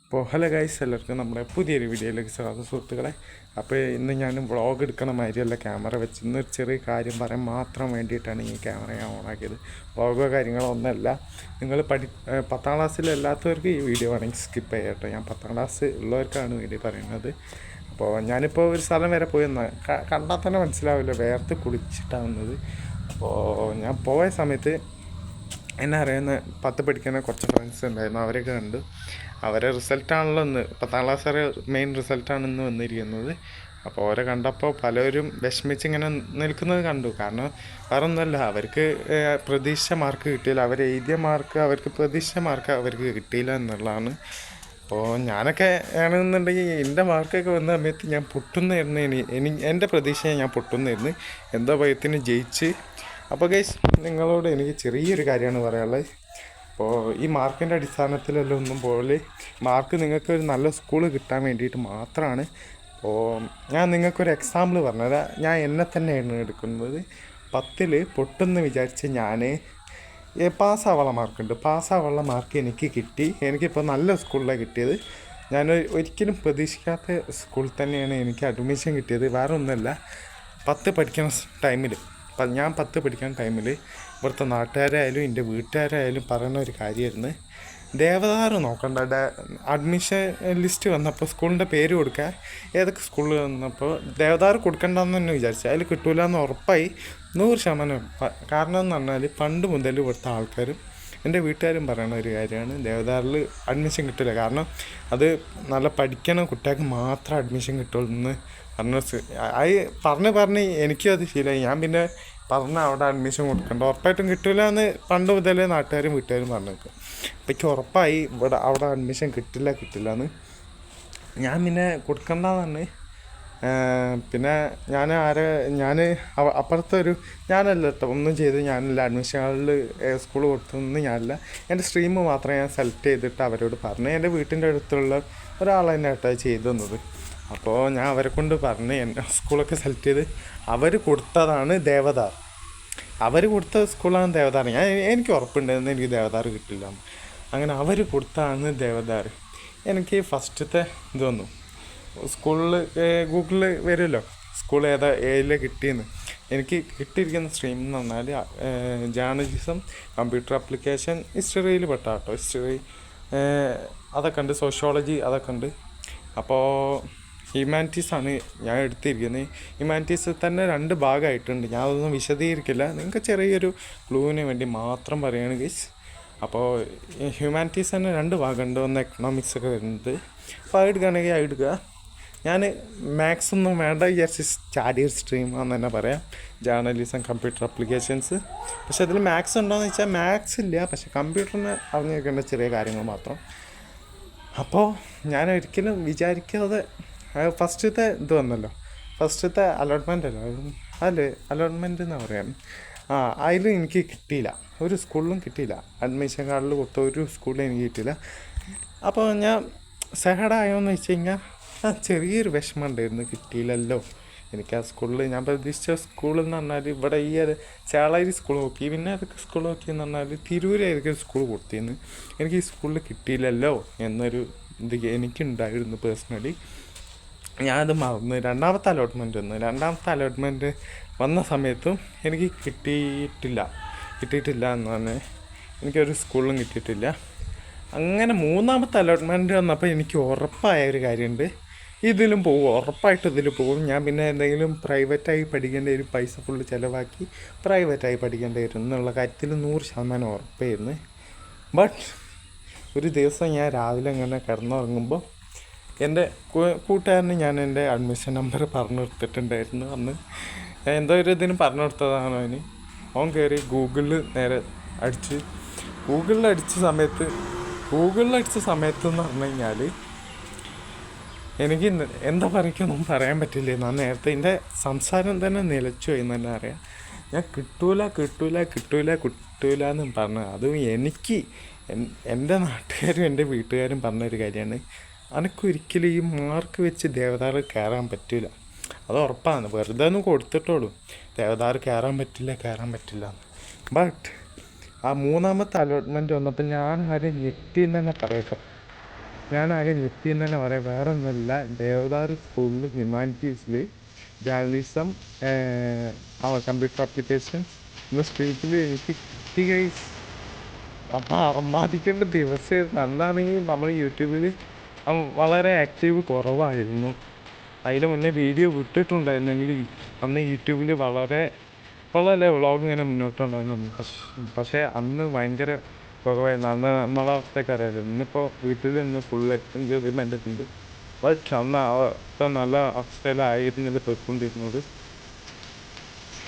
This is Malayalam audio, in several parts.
അപ്പോൾ ഹലോ ഗൈസ്, എല്ലാവർക്കും നമ്മുടെ പുതിയൊരു വീഡിയോയിലേക്ക് സ്വാഗതം സുഹൃത്തുക്കളെ. അപ്പോൾ ഇന്ന് ഞാൻ വ്ളോഗ് എടുക്കണ മാതിരിയല്ല ക്യാമറ വെച്ച് ഇന്നൊരു ചെറിയ കാര്യം പറയാൻ മാത്രം വേണ്ടിയിട്ടാണ് ഈ ക്യാമറ ഞാൻ ഓണാക്കിയത്. വ്ളോഗോ കാര്യങ്ങളോ ഒന്നല്ല. നിങ്ങൾ 10ാം ക്ലാസ്സിലല്ലാത്തവർക്ക് ഈ വീഡിയോ വേണമെങ്കിൽ സ്കിപ്പ് ചെയ്യട്ടോ. ഞാൻ 10ാം ക്ലാസ് ഉള്ളവർക്കാണ് വീഡിയോ പറയുന്നത്. അപ്പോൾ ഞാനിപ്പോൾ ഒരു സ്ഥലം വരെ പോയി കണ്ടാൽ തന്നെ മനസ്സിലാവില്ല, വേർത്ത് കുളിച്ചിട്ടാവുന്നത്. അപ്പോൾ ഞാൻ പോയ സമയത്ത് എന്നെ അറിയുന്ന 10 പഠിക്കുന്ന കുറച്ച് ഫ്രണ്ട്സ് ഉണ്ടായിരുന്നു. അവരൊക്കെ കണ്ടു. അവരെ റിസൾട്ടാണല്ലോ ഇന്ന് 10ാം ക്ലാസ് മെയിൻ റിസൾട്ടാണ് ഇന്ന് വന്നിരിക്കുന്നത്. അപ്പോൾ അവരെ കണ്ടപ്പോൾ പലരും വിഷമിച്ചിങ്ങനെ നിൽക്കുന്നത് കണ്ടു. കാരണം വേറെ ഒന്നുമല്ല, അവർക്ക് പ്രതീക്ഷിച്ച മാർക്ക് കിട്ടിയില്ല. അവരെഴുതിയ മാർക്ക് അവർക്ക് പ്രതീക്ഷിച്ച മാർക്ക് അവർക്ക് കിട്ടിയില്ല എന്നുള്ളതാണ്. അപ്പോൾ ഞാനൊക്കെ ആണെന്നുണ്ടെങ്കിൽ എൻ്റെ മാർക്കൊക്കെ വന്ന സമയത്ത് ഞാൻ പൊട്ടുന്നായിരുന്നു. എൻ്റെ പ്രതീക്ഷയെ ഞാൻ പൊട്ടുന്നായിരുന്നു. എന്തോ ഭയത്തിന് ജയിച്ച്. അപ്പോൾ ഗൈസ്, നിങ്ങളോട് എനിക്ക് ചെറിയൊരു കാര്യമാണ് പറയാനുള്ളത്. അപ്പോൾ ഈ മാർക്കിൻ്റെ അടിസ്ഥാനത്തിലെല്ലാം ഒന്നും പോലെ മാർക്ക് നിങ്ങൾക്കൊരു നല്ല സ്കൂൾ കിട്ടാൻ വേണ്ടിയിട്ട് മാത്രമാണ്. അപ്പോൾ ഞാൻ നിങ്ങൾക്കൊരു എക്സാമ്പിൾ പറഞ്ഞുതരാം. ഞാൻ എന്നെ തന്നെയാണ് എടുക്കുന്നത്. 10ൽ പൊട്ടെന്ന് വിചാരിച്ച് ഞാൻ പാസ്സാവാനുള്ള മാർക്കുണ്ട്. പാസ്സാവാനുള്ള മാർക്ക് എനിക്ക് കിട്ടി. എനിക്കിപ്പോൾ നല്ല സ്കൂളിലാണ് കിട്ടിയത്. ഞാൻ ഒരിക്കലും പ്രതീക്ഷിക്കാത്ത സ്കൂളിൽ തന്നെയാണ് എനിക്ക് അഡ്മിഷൻ കിട്ടിയത്. വേറെ ഒന്നുമല്ല, 10 പഠിക്കുന്ന ടൈമിൽ ഞാൻ 10 പഠിക്കുന്ന ടൈമിൽ ഇവിടുത്തെ നാട്ടുകാരായാലും എൻ്റെ വീട്ടുകാരായാലും പറയുന്ന ഒരു കാര്യമായിരുന്നു, ദേവദാർ നോക്കണ്ട. അഡ്മിഷൻ ലിസ്റ്റ് വന്നപ്പോൾ സ്കൂളിൻ്റെ പേര് കൊടുക്കുക, ഏതൊക്കെ സ്കൂളിൽ വന്നപ്പോൾ ദേവദാർ കൊടുക്കണ്ടെന്ന് തന്നെ വിചാരിച്ചു. അതിൽ കിട്ടൂല എന്ന് ഉറപ്പായി 100%. കാരണം എന്ന് പറഞ്ഞാൽ പണ്ട് മുതൽ ഇവിടുത്തെ ആൾക്കാരും എൻ്റെ വീട്ടുകാരും പറയുന്ന ഒരു കാര്യമാണ്, ദേവദാറിൽ അഡ്മിഷൻ കിട്ടില്ല. കാരണം അത് നല്ല പഠിക്കണ കുട്ടികൾക്ക് മാത്രം അഡ്മിഷൻ കിട്ടുള്ളൂ എന്ന് പറഞ്ഞ് എനിക്കും അത് ശീലമായി. ഞാൻ പിന്നെ അവിടെ അഡ്മിഷൻ കൊടുക്കണ്ട, ഉറപ്പായിട്ടും കിട്ടില്ല എന്ന് പണ്ട് മുതലേ നാട്ടുകാരും വീട്ടുകാരും പറഞ്ഞു നിൽക്കും. അപ്പോൾ എനിക്ക് ഉറപ്പായി അവിടെ അഡ്മിഷൻ കിട്ടില്ല എന്ന്. ഞാൻ പിന്നെ കൊടുക്കണ്ടെന്ന്. പിന്നെ ഞാൻ അപ്പുറത്തൊരു ഞാനല്ല കേട്ടോ ഒന്നും ചെയ്ത് ഞാനല്ല അഡ്മിഷനുകളിൽ സ്കൂൾ കൊടുത്തൊന്നും ഞാനല്ല. എൻ്റെ സ്ട്രീം മാത്രമേ ഞാൻ സെലക്ട് ചെയ്തിട്ട് അവരോട് പറഞ്ഞു. എൻ്റെ വീട്ടിൻ്റെ അടുത്തുള്ള ഒരാൾ തന്നെ കേട്ടോ ചെയ്തു തന്നത്. അപ്പോൾ ഞാൻ അവരെ കൊണ്ട് പറഞ്ഞ് എൻ്റെ സ്കൂളൊക്കെ സെലക്ട് ചെയ്ത് അവർ കൊടുത്തതാണ് ദേവദാർ. അവർ കൊടുത്ത സ്കൂളാണ് ദേവദാർ. എനിക്ക് ഉറപ്പുണ്ടായിരുന്നു എനിക്ക് ദേവദാർ കിട്ടില്ല. അങ്ങനെ അവർ കൊടുത്തതാണ് ദേവദാർ. എനിക്ക് ഫസ്റ്റത്തെ ഇത് വന്നു. സ്കൂളിൽ ഗൂഗിളിൽ വരുമല്ലോ സ്കൂൾ ഏതിൽ കിട്ടിയെന്ന്. എനിക്ക് കിട്ടിയിരിക്കുന്ന സ്ട്രീം എന്ന് പറഞ്ഞാൽ ജേർണലിസം, കമ്പ്യൂട്ടർ ആപ്ലിക്കേഷൻ, ഹിസ്റ്ററിയിൽ പെട്ട കേട്ടോ. ഹിസ്റ്ററി അതൊക്കെ ഉണ്ട്, സോഷ്യോളജി അതൊക്കെ ഉണ്ട്. അപ്പോൾ ഹ്യൂമാനിറ്റീസാണ് ഞാൻ എടുത്തിരിക്കുന്നത്. ഹ്യൂമാനിറ്റീസ് തന്നെ 2 ഭാഗമായിട്ടുണ്ട്. ഞാൻ അതൊന്നും വിശദീകരിക്കില്ല, നിങ്ങൾക്ക് ചെറിയൊരു ക്ലൂവിന് വേണ്ടി മാത്രം പറയുകയാണ് ഗൈസ്. അപ്പോൾ ഹ്യൂമാനിറ്റീസ് തന്നെ 2 ഭാഗമുണ്ട്. ഒന്ന് എക്കണോമിക്സ് ഒക്കെ വരുന്നത്. അപ്പോൾ അത് എടുക്കുകയാണെങ്കിൽ അത് എടുക്കുക. ഞാൻ മാത്സ് ഒന്നും വേണ്ട വിചാരിച്ച് ചാടിയൊരു സ്ട്രീം ആണെന്ന് തന്നെ പറയാം, ജേർണലിസം, കമ്പ്യൂട്ടർ ആപ്ലിക്കേഷൻസ്. പക്ഷെ അതിൽ മാത്സ് ഉണ്ടോയെന്ന് വെച്ചാൽ മാത്സ് ഇല്ല, പക്ഷെ കമ്പ്യൂട്ടറിന് അറിഞ്ഞു വെക്കേണ്ട ചെറിയ കാര്യങ്ങൾ മാത്രം. അപ്പോൾ ഞാൻ ഒരിക്കലും വിചാരിക്കാതെ ഫസ്റ്റത്തെ ഇത് വന്നല്ലോ, ഫസ്റ്റത്തെ അലോട്ട്മെൻ്റ് അലോട്ട്മെൻ്റ് എന്ന് പറയാം. അതിലും എനിക്ക് കിട്ടിയില്ല, ഒരു സ്കൂളിലും കിട്ടിയില്ല. അഡ്മിഷൻ കാർഡിൽ കൊടുത്ത ഒരു സ്കൂളിലും എനിക്ക് കിട്ടിയില്ല. അപ്പോൾ ഞാൻ സഹഡായോന്ന് വെച്ച് കഴിഞ്ഞാൽ ചെറിയൊരു വിഷമം ഉണ്ടായിരുന്നു, കിട്ടിയില്ലല്ലോ. എനിക്ക് ആ സ്കൂളിൽ ഞാൻ പ്രതീക്ഷിച്ച സ്കൂളിൽ എന്ന് പറഞ്ഞാൽ ഇവിടെ ഈ ചേളാരി സ്കൂൾ നോക്കി, പിന്നെ അതൊക്കെ സ്കൂൾ നോക്കിയെന്ന് പറഞ്ഞാൽ തിരൂരായിരിക്കും സ്കൂൾ കൊടുത്തിരുന്നു. എനിക്ക് ഈ സ്കൂളിൽ കിട്ടിയില്ലല്ലോ എന്നൊരു ഇത് എനിക്കുണ്ടായിരുന്നു പേഴ്സണലി. ഞാനത് മറന്ന് രണ്ടാമത്തെ അലോട്ട്മെൻറ്റ് വന്ന സമയത്തും എനിക്ക് കിട്ടിയിട്ടില്ല എന്ന് പറഞ്ഞാൽ എനിക്കൊരു സ്കൂളിലും കിട്ടിയിട്ടില്ല. അങ്ങനെ 3ാമത്തെ അലോട്ട്മെൻറ്റ് വന്നപ്പോൾ എനിക്ക് ഉറപ്പായ ഒരു കാര്യമുണ്ട്, ഇതിലും പോകും, ഉറപ്പായിട്ട് ഇതിൽ പോകും. ഞാൻ പിന്നെ എന്തെങ്കിലും പ്രൈവറ്റായി പഠിക്കേണ്ട ഒരു പൈസ ഫുള്ള് ചിലവാക്കി പ്രൈവറ്റായി പഠിക്കേണ്ടി വരും എന്നുള്ള കാര്യത്തിൽ 100% ഉറപ്പായിരുന്നു. ബട്ട് ഒരു ദിവസം ഞാൻ രാവിലെ ഇങ്ങനെ കിടന്നുറങ്ങുമ്പോൾ എൻ്റെ കൂട്ടുകാരന് ഞാൻ എൻ്റെ അഡ്മിഷൻ നമ്പർ പറഞ്ഞു കൊടുത്തിട്ടുണ്ടായിരുന്നു. അന്ന് എന്തോ ഒരു ഇതിന് പറഞ്ഞു കൊടുത്തതാണ് അവന്. അവൻ കയറി ഗൂഗിളിൽ നേരെ ഗൂഗിളിൽ അടിച്ച സമയത്ത് എന്ന് പറഞ്ഞു കഴിഞ്ഞാൽ എനിക്ക് എന്താ പറയുകയൊന്നും പറയാൻ പറ്റില്ല. ഞാൻ നേരത്തെ എൻ്റെ സംസാരം തന്നെ നിലച്ചു എന്ന് തന്നെ അറിയാം. ഞാൻ കിട്ടൂല എന്നും പറഞ്ഞു. അതും എനിക്ക് എൻ്റെ നാട്ടുകാരും എൻ്റെ വീട്ടുകാരും പറഞ്ഞൊരു കാര്യമാണ്, അനക്കൊരിക്കലും ഈ മാർക്ക് വെച്ച് ദേവദാർ കയറാൻ പറ്റില്ല. അത് ഉറപ്പാണ്, വെറുതെ ഒന്നും കൊടുത്തിട്ടുള്ളൂ, ദേവദാർ കയറാൻ പറ്റില്ല. ബട്ട് ആ 3ാമത്തെ അലോട്ട്മെൻറ്റ് വന്നപ്പോൾ ഞാൻ ആരും ഞെട്ടിയെന്ന് തന്നെ പറയട്ടോ. ഞാനാകെ ഞെട്ടിയെന്ന് തന്നെ പറയാം. വേറെ ഒന്നുമില്ല, ദേവദാർ സ്കൂളിൽ ഹ്യൂമാനിറ്റീസിൽ ജേർണലിസം കമ്പ്യൂട്ടർ ആപ്ലിക്കേഷൻ എന്ന സ്ട്രീറ്റിൽ എനിക്ക് കിട്ടി ഗൈസ്. അപ്പം അർമാദിക്കേണ്ട ദിവസമായിരുന്നു. അന്നാണെങ്കിൽ നമ്മൾ യൂട്യൂബിൽ വളരെ ആക്റ്റീവ് കുറവായിരുന്നു. അതിന് മുന്നേ വീഡിയോ വിട്ടിട്ടുണ്ടായിരുന്നെങ്കിൽ അന്ന് യൂട്യൂബിൽ വളരെ വ്ളോഗ് ഇങ്ങനെ മുന്നോട്ടുണ്ടായിരുന്നു. പക്ഷേ അന്ന് ഭയങ്കര കുറവായിരുന്നു. അന്ന് നമ്മളെ അവസ്ഥയൊക്കെ അറിയാമല്ലോ. ഇന്നിപ്പോൾ വീട്ടിൽ നിന്ന് ഫുൾ എക്സ്പെരിമെൻ്റ് ഉണ്ട്. ബട്ട് അന്ന് അവസ്ഥ നല്ല അവസ്ഥയിലായിരുന്നില്ല പോയിക്കൊണ്ടിരുന്നത്.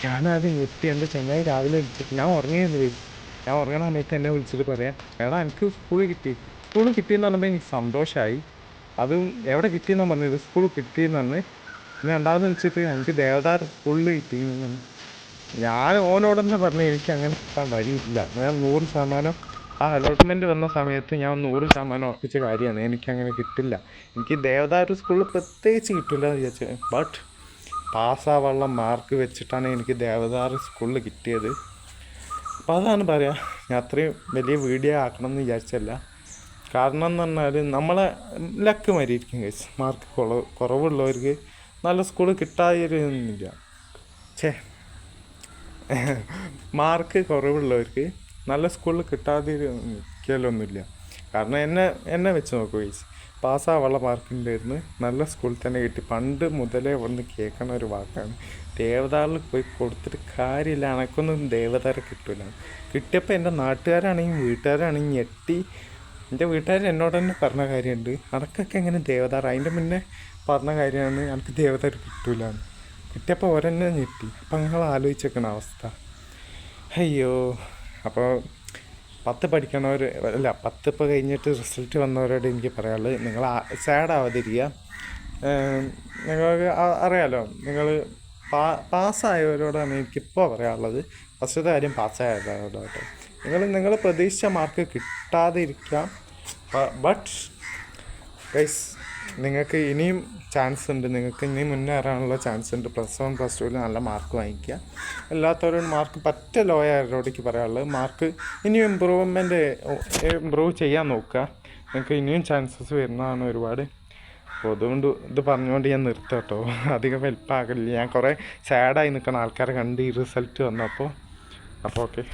ഞാനത് ഞെട്ടി. എൻ്റെ ചെങ്ങായി രാവിലെ വിളിച്ചിട്ട് ഞാൻ ഉറങ്ങണ സമയത്ത് എന്നെ വിളിച്ചിട്ട് പറയാം, എടാ എനിക്ക് സ്കൂളിൽ കിട്ടിയെന്ന് പറഞ്ഞപ്പോൾ എനിക്ക് സന്തോഷമായി. അതും എവിടെ കിട്ടിയെന്നാണ് പറഞ്ഞത്, സ്കൂളിൽ കിട്ടിയെന്ന് പറഞ്ഞ്. പിന്നെ രണ്ടാമത് വിളിച്ചിട്ട് എനിക്ക് ദേവദാർ സ്കൂളിൽ കിട്ടിയെന്ന്. ഞാൻ ഓനോടെന്ന് പറഞ്ഞ് എനിക്ക് അങ്ങനെ കിട്ടാൻ വഴിയില്ല. ഞാൻ 100% ആ അലോട്ട്മെൻറ്റ് വന്ന സമയത്ത് ഞാൻ 100% ഉറപ്പിച്ച കാര്യമാണ്, എനിക്കങ്ങനെ കിട്ടില്ല. എനിക്ക് ദേവദാർ സ്കൂളിൽ പ്രത്യേകിച്ച് കിട്ടില്ല എന്ന് വിചാരിച്ചത്. ബട്ട് പാസ്സാവാനുള്ള മാർക്ക് വെച്ചിട്ടാണ് എനിക്ക് ദേവദാർ സ്കൂളിൽ കിട്ടിയത്. അപ്പോൾ അതാണ് പറയുക, ഞാൻ അത്രയും വലിയ വീഡിയോ ആക്കണം എന്ന് വിചാരിച്ചല്ല. കാരണം എന്ന് പറഞ്ഞാൽ നമ്മളെ ലക്ക് മാതിരിയിരിക്കും ഗൈസ്. മാർക്ക് കുറവുള്ളവർക്ക് നല്ല സ്കൂൾ കിട്ടാതിരുന്നില്ല. മാർക്ക് കുറവുള്ളവർക്ക് നല്ല സ്കൂളിൽ കിട്ടാതിരിക്കലൊന്നുമില്ല. കാരണം എന്നെ വെച്ച് നോക്കൂ ഗൈസ്, പാസ്സാവാനുള്ള മാർക്കുണ്ടായിരുന്നു, നല്ല സ്കൂളിൽ തന്നെ കിട്ടി. പണ്ട് മുതലേ വന്ന് കേൾക്കണ ഒരു വാക്കാണ്, ദേവദാറിൽ പോയി കൊടുത്തിട്ട് കാര്യമില്ല, എനക്കൊന്നും ദേവദാരെ കിട്ടില്ല. കിട്ടിയപ്പോൾ എൻ്റെ നാട്ടുകാരാണെങ്കിൽ വീട്ടുകാരാണെങ്കിൽ ഞെട്ടി. എൻ്റെ വീട്ടുകാർ എന്നോട് തന്നെ പറഞ്ഞ കാര്യമുണ്ട്, അനക്കൊക്കെ എങ്ങനെ ദേവദാർ, അതിൻ്റെ മുന്നേ പറഞ്ഞ കാര്യമാണ് എനിക്ക് ദേവദാർ കിട്ടില്ല. കിട്ടിയപ്പോൾ ഒരെന്നെ ഞെട്ടി. അപ്പം നിങ്ങൾ ആലോചിച്ചേക്കണ അവസ്ഥ. അയ്യോ. അപ്പോൾ 10 പഠിക്കണവർ അല്ല, 10 ഇപ്പോൾ കഴിഞ്ഞിട്ട് റിസൾട്ട് വന്നവരോട് എനിക്ക് പറയാനുള്ളത്, നിങ്ങൾ സാഡാവാതിരിക്കുക. നിങ്ങൾക്ക് അറിയാമല്ലോ, നിങ്ങൾ പാസ്സായവരോടാണ് എനിക്കിപ്പോൾ പറയാനുള്ളത്. ഫസ്റ്റത്തെ കാര്യം പാസ്സായവരോടാട്ടോ. നിങ്ങൾ പ്രതീക്ഷിച്ച മാർക്ക് കിട്ടാതിരിക്കാം. ബട്ട് ഗൈസ്, നിങ്ങൾക്ക് ഇനിയും ചാൻസ് ഉണ്ട്, നിങ്ങൾക്ക് ഇനിയും മുന്നേറാനുള്ള ചാൻസ് ഉണ്ട്. +1 +2 നല്ല മാർക്ക് വാങ്ങിക്കുക. എല്ലാത്തവരോടും മാർക്ക് പറ്റ ലോ ആയവരോടേക്ക് പറയാനുള്ളത്, മാർക്ക് ഇനിയും ഇമ്പ്രൂവ് ചെയ്യാൻ നോക്കുക. നിങ്ങൾക്ക് ഇനിയും ചാൻസസ് വരുന്നതാണ് ഒരുപാട്. അപ്പോൾ അതുകൊണ്ട് ഇത് പറഞ്ഞുകൊണ്ട് ഞാൻ നിർത്താം കേട്ടോ, അധികം ഹെൽപ്പാകില്ല. ഞാൻ കുറേ സാഡായി നിൽക്കുന്ന ആൾക്കാരെ കണ്ട് ഈ റിസൾട്ട് വന്നപ്പോൾ. അപ്പോൾ ഓക്കെ.